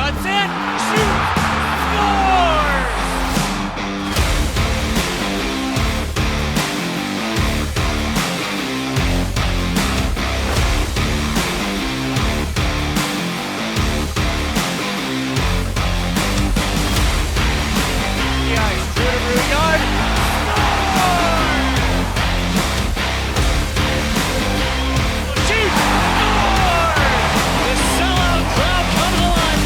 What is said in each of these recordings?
cuts in, shoots, scores! The ice, Drew to Brouillard, scores! Shoots, scores! The sellout crowd comes alive.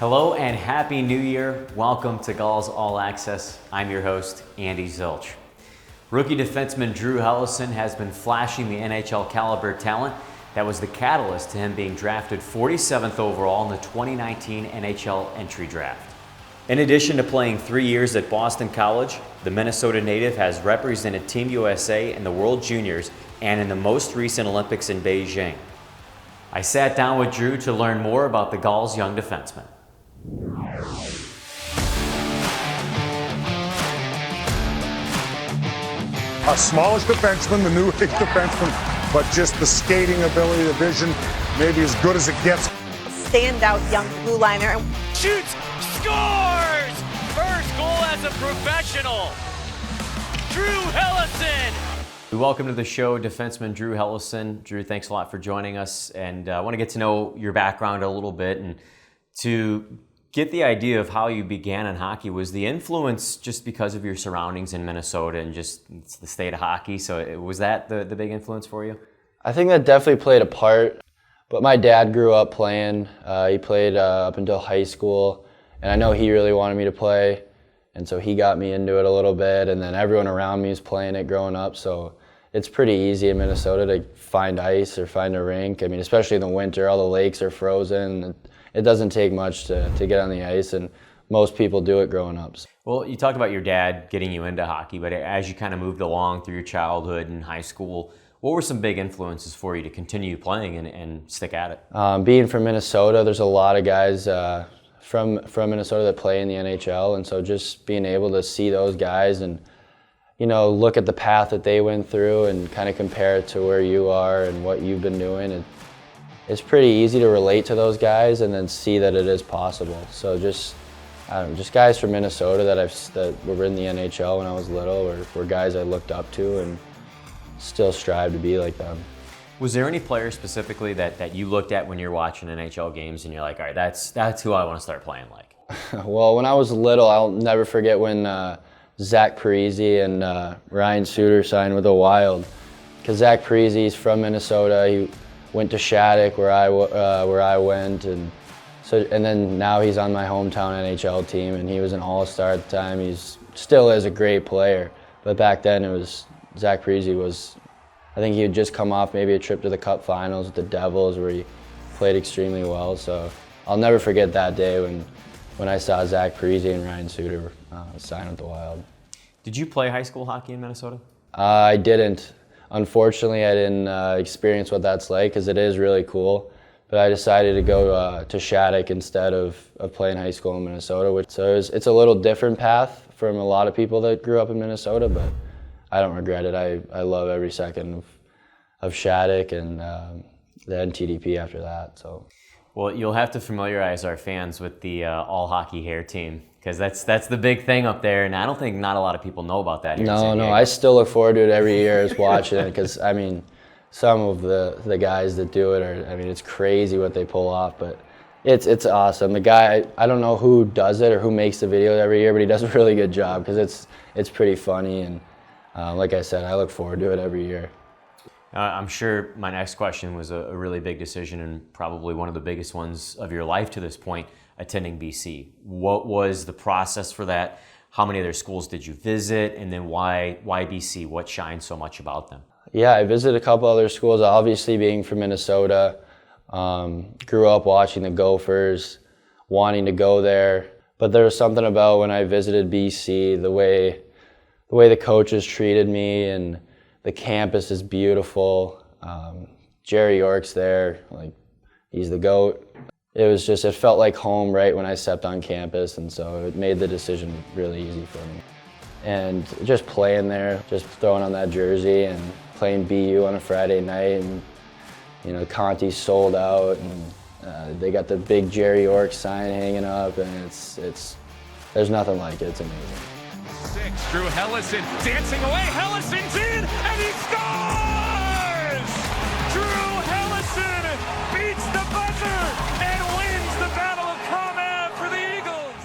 Hello and Happy New Year. Welcome to Gulls All Access. I'm your host, Andy Zilch. Rookie defenseman Drew Helleson has been flashing the NHL caliber talent that was the catalyst to him being drafted 47th overall in the 2019 NHL entry draft. In addition to playing 3 years at Boston College, the Minnesota native has represented Team USA in the World Juniors and in the most recent Olympics in Beijing. I sat down with Drew to learn more about the Gulls' young defenseman. A smallish defenseman, the new age defenseman, but just the skating ability, the vision, maybe as good as it gets. Standout young blue liner. Shoots, scores! First goal as a professional. Drew Helleson. Welcome to the show, defenseman Drew Helleson. Drew, thanks a lot for joining us, and I want to get to know your background a little bit and to get the idea of how you began in hockey. Was the influence just because of your surroundings in Minnesota and just it's the state of hockey? So was that the big influence for you? I think that definitely played a part, but my dad grew up playing. He played up until high school, and I know he really wanted me to play, and so he got me into it a little bit, and then everyone around me was playing it growing up, so it's pretty easy in Minnesota to find ice or find a rink. I mean, especially in the winter, all the lakes are frozen. It doesn't take much to get on the ice, and most people do it growing up. Well, you talked about your dad getting you into hockey, but as you kind of moved along through your childhood and high school, what were some big influences for you to continue playing and stick at it? Being from Minnesota, there's a lot of guys from Minnesota that play in the NHL, and so just being able to see those guys and look at the path that they went through and kind of compare it to where you are and what you've been doing. It's pretty easy to relate to those guys and then see that it is possible. So just guys from Minnesota that were in the NHL when I was little were guys I looked up to and still strive to be like them. Was there any player specifically that you looked at when you're watching NHL games and you're like, all right, that's who I want to start playing like? Well, when I was little, I'll never forget when Zach Parise and Ryan Suter signed with the Wild. Because Zach Parise's from Minnesota. He went to Shattuck where I went, and then now he's on my hometown NHL team, and he was an all-star at the time. He's still is a great player, but back then it was Zach Parise was. I think he had just come off maybe a trip to the Cup Finals with the Devils where he played extremely well. So I'll never forget that day when I saw Zach Parise and Ryan Suter sign with the Wild. Did you play high school hockey in Minnesota? I didn't. Unfortunately, I didn't experience what that's like because it is really cool. But I decided to go to Shattuck instead of playing high school in Minnesota. So it's a little different path from a lot of people that grew up in Minnesota, but I don't regret it. I love every second of Shattuck and the NTDP after that. So. Well, you'll have to familiarize our fans with the all hockey hair team because that's the big thing up there, and I don't think not a lot of people know about that. No, I still look forward to it every year as watching it because I mean, some of the guys that do it it's crazy what they pull off, but it's awesome. The guy, I don't know who does it or who makes the video every year, but he does a really good job because it's pretty funny, and like I said, I look forward to it every year. I'm sure my next question was a really big decision and probably one of the biggest ones of your life to this point, attending BC. What was the process for that? How many other schools did you visit? And then why BC? What shines so much about them? Yeah, I visited a couple other schools, obviously being from Minnesota. Grew up watching the Gophers, wanting to go there. But there was something about when I visited BC, the way the coaches treated me, and the campus is beautiful. Jerry York's there, he's the GOAT. It felt like home right when I stepped on campus, and so it made the decision really easy for me. And just playing there, just throwing on that jersey and playing BU on a Friday night, and You know, Conti's sold out, and they got the big Jerry York sign hanging up, and it's there's nothing like it. It's amazing. 6, Drew Helleson dancing away. Helleson's in, and he scores! Drew Helleson beats the buzzer and wins the Battle of Comm for the Eagles.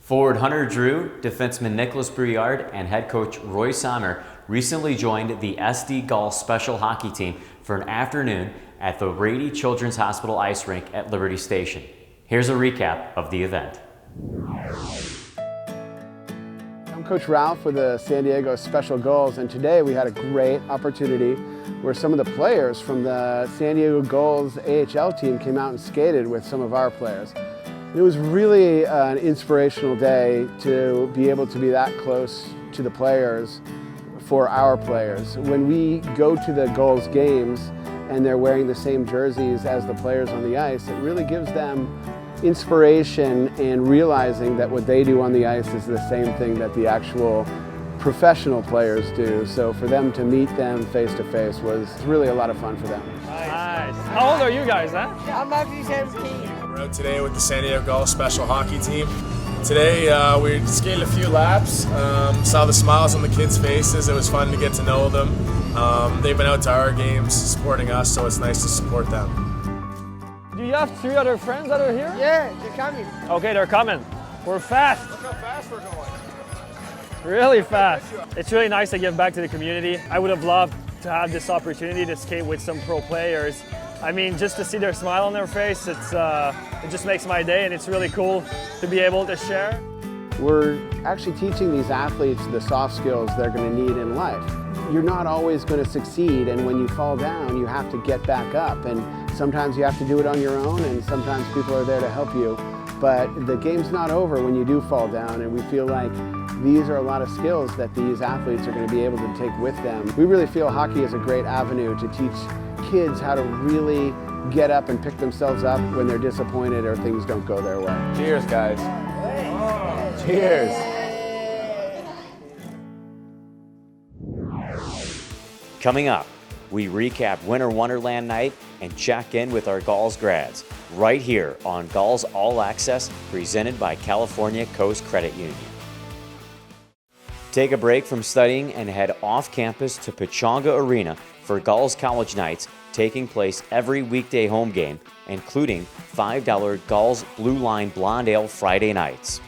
Forward Hunter Drew, defenseman Nicholas Brouillard, and head coach Roy Sommer recently joined the SD Gulls special hockey team for an afternoon at the Rady Children's Hospital ice rink at Liberty Station. Here's a recap of the event. I'm Coach Ralph with the San Diego Special Gulls, and today we had a great opportunity where some of the players from the San Diego Gulls AHL team came out and skated with some of our players. It was really an inspirational day to be able to be that close to the players for our players. When we go to the Gulls games and they're wearing the same jerseys as the players on the ice, it really gives them inspiration and realizing that what they do on the ice is the same thing that the actual professional players do. So for them to meet them face to face was really a lot of fun for them. Nice. How old are you guys, huh? I'm actually 17. We're out today with the San Diego Gulls special hockey team. Today we skated a few laps, saw the smiles on the kids' faces. It was fun to get to know them. They've been out to our games supporting us, so it's nice to support them. Do you have 3 other friends that are here? Yeah, they're coming. Okay, they're coming. We're fast. Look how fast we're going. Really fast. It's really nice to give back to the community. I would have loved to have this opportunity to skate with some pro players. I mean, just to see their smile on their face, it just makes my day, and it's really cool to be able to share. We're actually teaching these athletes the soft skills they're going to need in life. You're not always going to succeed, and when you fall down, you have to get back up. And sometimes you have to do it on your own, and sometimes people are there to help you. But the game's not over when you do fall down, and we feel like these are a lot of skills that these athletes are going to be able to take with them. We really feel hockey is a great avenue to teach kids how to really get up and pick themselves up when they're disappointed or things don't go their way. Cheers, guys. Cheers. Coming up, we recap Winter Wonderland night and check in with our Gulls grads right here on Gulls All Access, presented by California Coast Credit Union. Take a break from studying and head off campus to Pechanga Arena for Gulls College Nights, taking place every weekday home game, including $5 Gulls Blue Line Blonde Ale Friday nights.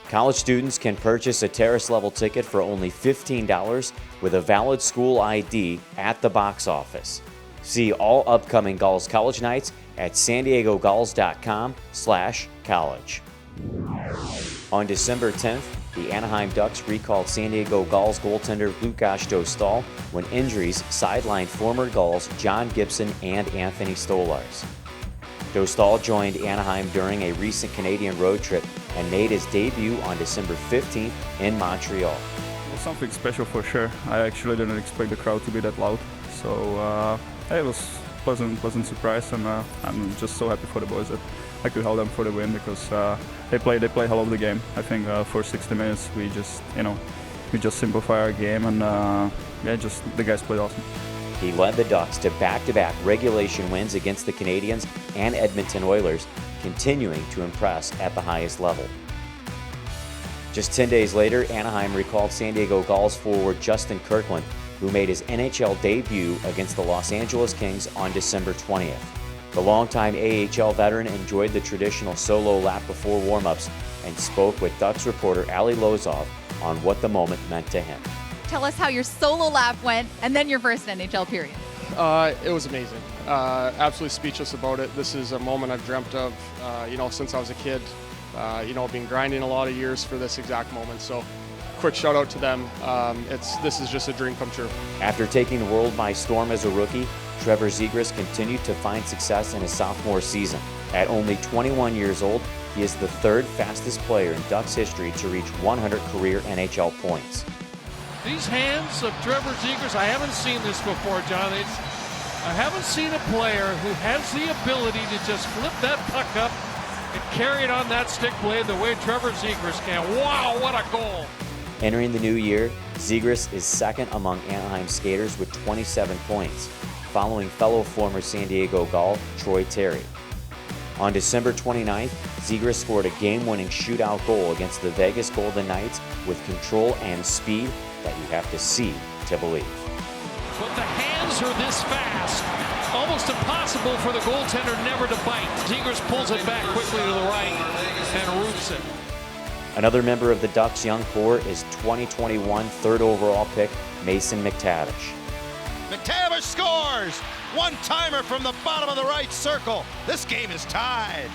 College students can purchase a terrace level ticket for only $15 with a valid school ID at the box office. See all upcoming Gulls College Nights at sandiegogulls.com/college. On December 10th, the Anaheim Ducks recalled San Diego Gulls goaltender Lukáš Dostal when injuries sidelined former Gulls John Gibson and Anthony Stolarz. Dostal joined Anaheim during a recent Canadian road trip and made his debut on December 15th in Montreal. It was something special for sure. I actually didn't expect the crowd to be that loud. So it was a pleasant surprise, and I'm just so happy for the boys that I could hold them for the win, because they play hell of the game. I think for 60 minutes we just simplify our game, and the guys played awesome. He led the Ducks to back-to-back regulation wins against the Canadiens and Edmonton Oilers, continuing to impress at the highest level. Just 10 days later, Anaheim recalled San Diego Gulls forward Justin Kirkland, who made his NHL debut against the Los Angeles Kings on December 20th. The longtime AHL veteran enjoyed the traditional solo lap before warm-ups and spoke with Ducks reporter Ali Lozov on what the moment meant to him. Tell us how your solo lap went, and then your first NHL period. It was amazing. Absolutely speechless about it. This is a moment I've dreamt of, since I was a kid. Been grinding a lot of years for this exact moment. So, quick shout out to them. This is just a dream come true. After taking the world by storm as a rookie, Trevor Zegras continued to find success in his sophomore season. At only 21 years old, he is the third fastest player in Ducks history to reach 100 career NHL points. These hands of Trevor Zegras, I haven't seen this before, John. I haven't seen a player who has the ability to just flip that puck up and carry it on that stick blade the way Trevor Zegras can. Wow, what a goal! Entering the new year, Zegras is second among Anaheim skaters with 27 points. following fellow former San Diego Gull Troy Terry. On December 29th, Zegras scored a game-winning shootout goal against the Vegas Golden Knights with control and speed that you have to see to believe. But the hands are this fast. Almost impossible for the goaltender never to bite. Zegras pulls it back quickly to the right and roots it. Another member of the Ducks' young core is 2021 third overall pick Mason McTavish. McTavish scores! One-timer from the bottom of the right circle. This game is tied.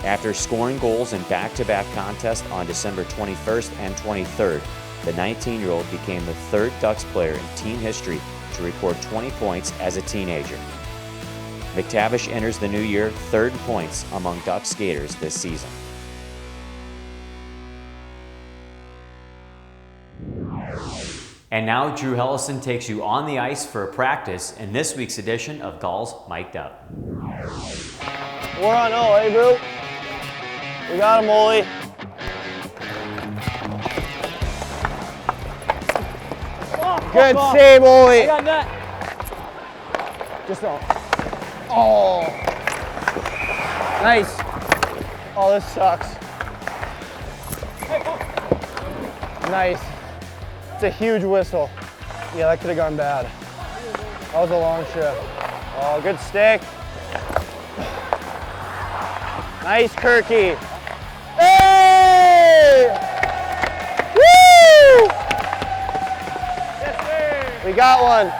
After scoring goals in back-to-back contests on December 21st and 23rd, the 19-year-old became the third Ducks player in team history to record 20 points as a teenager. McTavish enters the new year third in points among Ducks skaters this season. And now Drew Helleson takes you on the ice for a practice in this week's edition of Gulls Mic'd Up. 4-0, hey, Brew? We got him, Ollie. Good save, Ollie. I got net. Just don't. Oh. Nice. Oh, this sucks. Nice. It's a huge whistle. Yeah, that could have gone bad. That was a long shift. Oh, good stick. Nice, Kirky. Hey! Woo! We got one.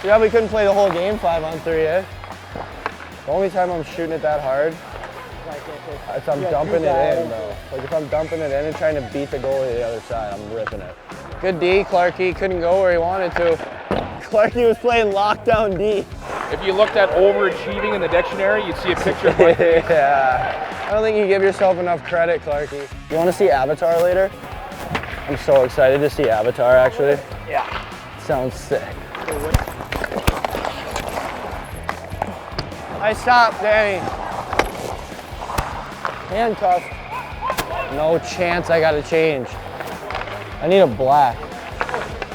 Too bad we couldn't play the whole game 5-on-3, eh? The only time I'm shooting it that hard is I'm dumping it in, bro. Like if I'm dumping it in and trying to beat the goalie the other side, I'm ripping it. Good D, Clarky. Couldn't go where he wanted to. Clarky was playing lockdown D. If you looked at overachieving in the dictionary, you'd see a picture of my face. Yeah. I don't think you give yourself enough credit, Clarky. You want to see Avatar later? I'm so excited to see Avatar, actually. Yeah. Sounds sick. Nice stop, Danny. Handcuffed. No chance I gotta change. I need a black.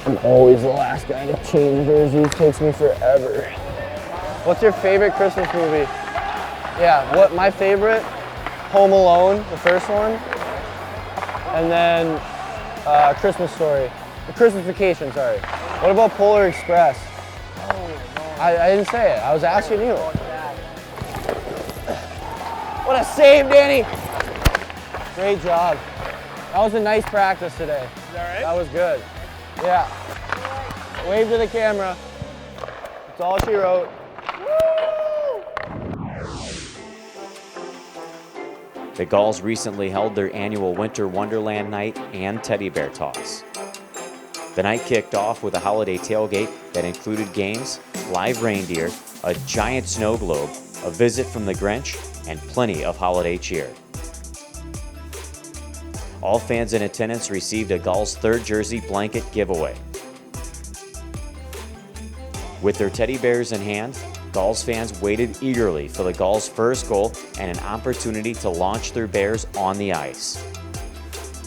I'm always the last guy to change jerseys. It takes me forever. What's your favorite Christmas movie? Yeah, what my favorite? Home Alone, the first one. And then Christmas Story. Christmas Vacation, sorry. What about Polar Express? I didn't say it. I was asking you. What a save, Danny! Great job. That was a nice practice today. Is that right? That was good. Yeah. Wave to the camera. That's all she wrote. The Gulls recently held their annual Winter Wonderland night and teddy bear toss. The night kicked off with a holiday tailgate that included games, live reindeer, a giant snow globe, a visit from the Grinch, and plenty of holiday cheer. All fans in attendance received a Gulls third jersey blanket giveaway. With their teddy bears in hand, Gulls fans waited eagerly for the Gulls' first goal and an opportunity to launch their bears on the ice.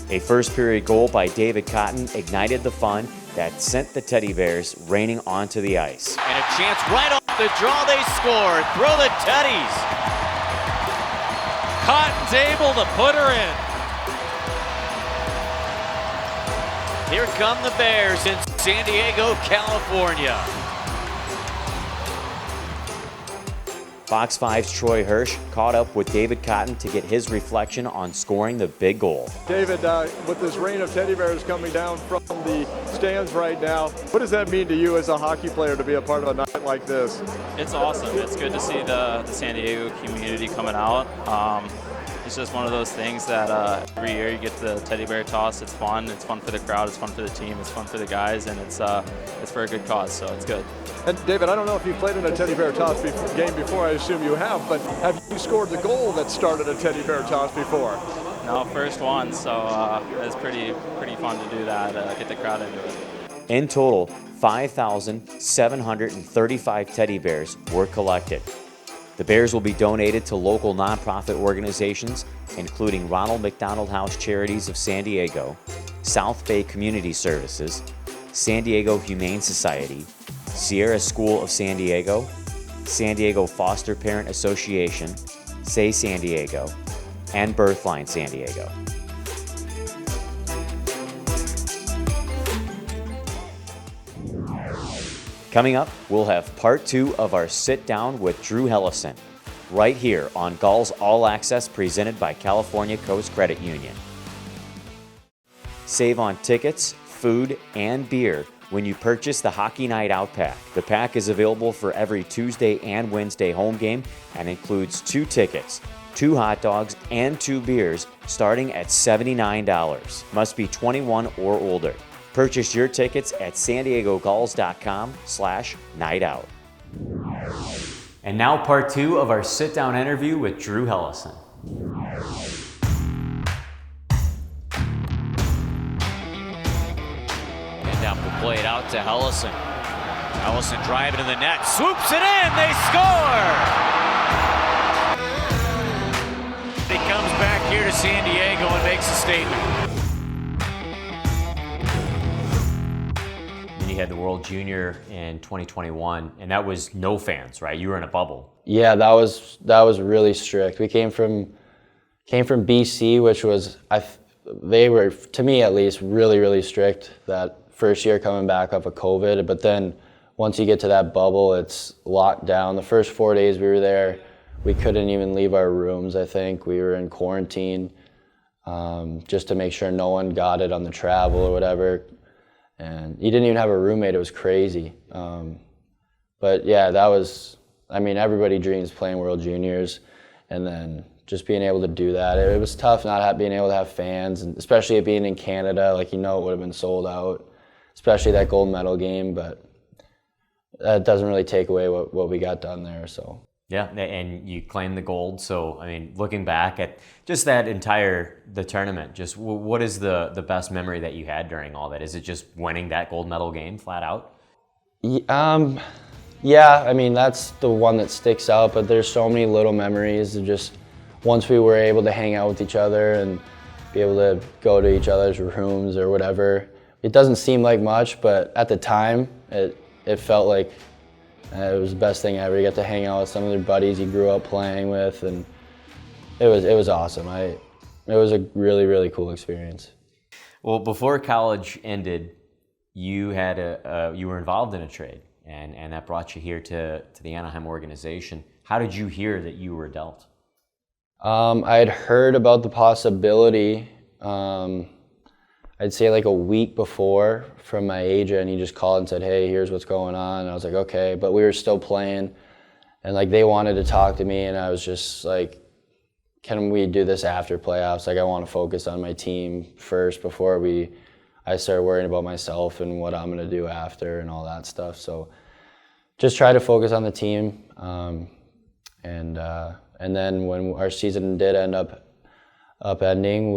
A first period goal by David Cotton ignited the fun that sent the teddy bears raining onto the ice. And a chance right off the draw, they score. Throw the teddies. Cotton's able to put her in. Here come the Bears in San Diego, California. Fox 5's Troy Hirsch caught up with David Cotton to get his reflection on scoring the big goal. David, with this rain of teddy bears coming down from the stands right now, what does that mean to you as a hockey player to be a part of a night like this? It's awesome. It's good to see the San Diego community coming out. It's just one of those things that every year you get the teddy bear toss. It's fun. It's fun for the crowd. It's fun for the team. It's fun for the guys, and it's for a good cause. So it's good. And David, I don't know if you've played in a teddy bear toss game before. I assume you have, but have you scored the goal that started a teddy bear toss before? No, first one. So it's pretty fun to do that. Get the crowd into it. In total, 5,735 teddy bears were collected. The bears will be donated to local nonprofit organizations, including Ronald McDonald House Charities of San Diego, South Bay Community Services, San Diego Humane Society, Sierra School of San Diego, San Diego Foster Parent Association, Say San Diego, and Birthline San Diego. Coming up, we'll have part 2 of our sit down with Drew Helleson, right here on Gulls All Access presented by California Coast Credit Union. Save on tickets, food, and beer when you purchase the Hockey Night Out Pack. The pack is available for every Tuesday and Wednesday home game and includes 2 tickets, 2 hot dogs, and 2 beers starting at $79. Must be 21 or older. Purchase your tickets at sandiegogulls.com/nightout. And now part 2 of our sit-down interview with Drew Helleson. And down the plate out to Helleson. Helleson driving to the net, swoops it in, they score! He comes back here to San Diego and makes a statement. You had the World Junior in 2021, and that was no fans, right? You were in a bubble. Yeah, that was really strict. We came from BC, which was they were, to me at least, really strict that first year coming back off of COVID. But then once you get to that bubble, it's locked down. The first 4 days we were there, we couldn't even leave our rooms. I think we were in quarantine just to make sure no one got it on the travel or whatever. And you didn't even have a roommate. It was crazy. But yeah, that was, I mean, everybody dreams playing World Juniors, and then just being able to do that. It was tough not being able to have fans, and especially it being in Canada, like, it would have been sold out, especially that gold medal game, but that doesn't really take away what we got done there, so. Yeah, and you claimed the gold. So, I mean, looking back at just the tournament, just what is the best memory that you had during all that? Is it just winning that gold medal game flat out? Yeah, I mean, that's the one that sticks out, but there's so many little memories of just once we were able to hang out with each other and be able to go to each other's rooms or whatever. It doesn't seem like much, but at the time, it felt like it was the best thing ever. You got to hang out with some of their buddies you grew up playing with, and it was awesome. It was a really cool experience. Well, before college ended, you were involved in a trade, and that brought you here to the Anaheim organization. How did you hear that you were dealt? I had heard about the possibility. I'd say like a week before from my agent. He just called and said, "Hey, here's what's going on." And I was like, "Okay," but we were still playing, and like they wanted to talk to me, and I was just like, "Can we do this after playoffs? Like, I want to focus on my team first before I start worrying about myself and what I'm gonna do after and all that stuff." So just try to focus on the team, and then when our season did end up ending,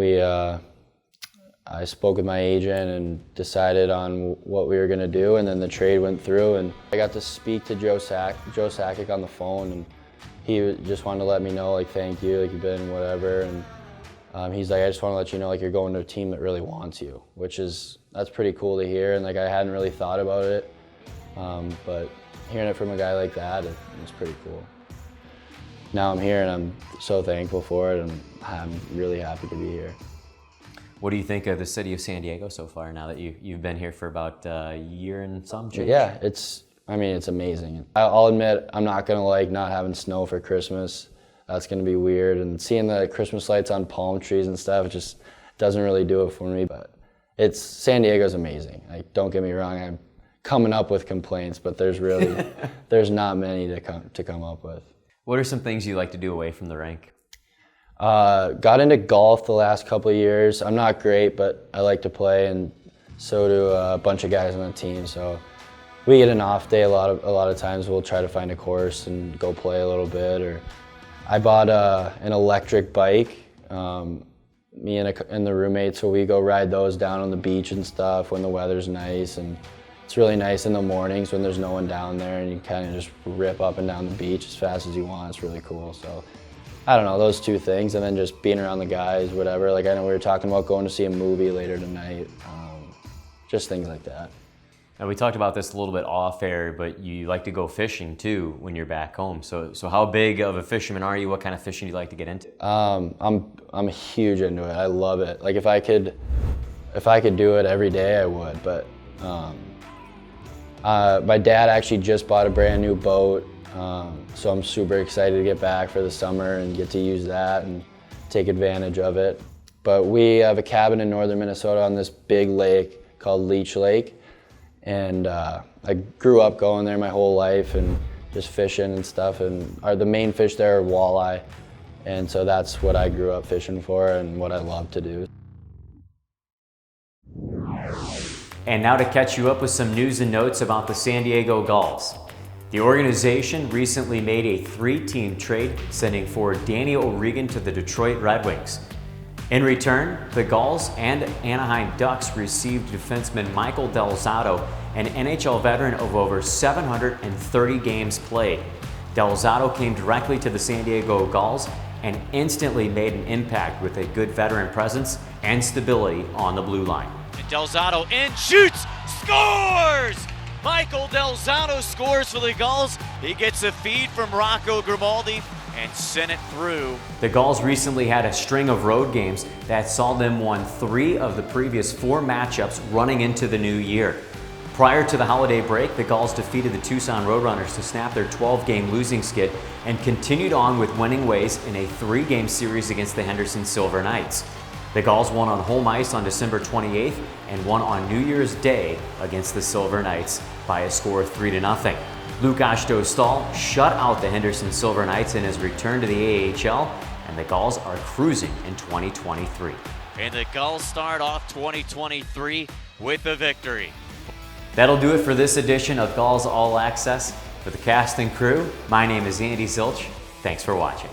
I spoke with my agent and decided on what we were going to do, and then the trade went through, and I got to speak to Joe Sakic on the phone, and he just wanted to let me know, like, thank you, like, you've been whatever, and he's like, I just want to let you know, like, you're going to a team that really wants you, that's pretty cool to hear, and like, I hadn't really thought about it, but hearing it from a guy like that, it's pretty cool. Now I'm here, and I'm so thankful for it, and I'm really happy to be here. What do you think of the city of San Diego so far, now that you've been here for about a year and some change? Yeah, it's amazing. I'll admit, I'm not gonna like not having snow for Christmas. That's gonna be weird, and seeing the Christmas lights on palm trees and stuff, it just doesn't really do it for me, but San Diego's amazing. Like, don't get me wrong, I'm coming up with complaints, but there's not many to come up with. What are some things you like to do away from the rink? Got into golf the last couple of years. I'm not great, but I like to play, and so do a bunch of guys on the team. So we get an off day a lot of times. We'll try to find a course and go play a little bit. Or I bought an electric bike. Me and the roommates, so we go ride those down on the beach and stuff when the weather's nice, and it's really nice in the mornings when there's no one down there, and you kind of just rip up and down the beach as fast as you want. It's really cool. So I don't know, those two things, and then just being around the guys, whatever. Like, I know we were talking about going to see a movie later tonight, just things like that. Now, we talked about this a little bit off air, but you like to go fishing too when you're back home. So how big of a fisherman are you? What kind of fishing do you like to get into? I'm huge into it. I love it. Like if I could do it every day, I would. But my dad actually just bought a brand new boat, so I'm super excited to get back for the summer and get to use that and take advantage of it. But we have a cabin in northern Minnesota on this big lake called Leech Lake. And I grew up going there my whole life and just fishing and stuff. And the main fish there are walleye. And so that's what I grew up fishing for and what I love to do. And now to catch you up with some news and notes about the San Diego Gulls. The organization recently made a 3-team trade, sending forward Danny O'Regan to the Detroit Red Wings. In return, the Gulls and Anaheim Ducks received defenseman Michael Del Zotto, an NHL veteran of over 730 games played. Del Zotto came directly to the San Diego Gulls and instantly made an impact with a good veteran presence and stability on the blue line. And Del Zotto in, shoots, scores! Michael Del Zotto scores for the Gulls. He gets a feed from Rocco Grimaldi and sent it through. The Gulls recently had a string of road games that saw them win 3 of the previous 4 matchups running into the new year. Prior to the holiday break, the Gulls defeated the Tucson Roadrunners to snap their 12-game losing skid and continued on with winning ways in a 3-game series against the Henderson Silver Knights. The Gulls won on home ice on December 28th and won on New Year's Day against the Silver Knights by a score of 3-0. Lukasz Dostal shut out the Henderson Silver Knights in his return to the AHL, and the Gulls are cruising in 2023. And the Gulls start off 2023 with a victory. That'll do it for this edition of Gulls All Access. For the cast and crew, my name is Andy Zilch. Thanks for watching.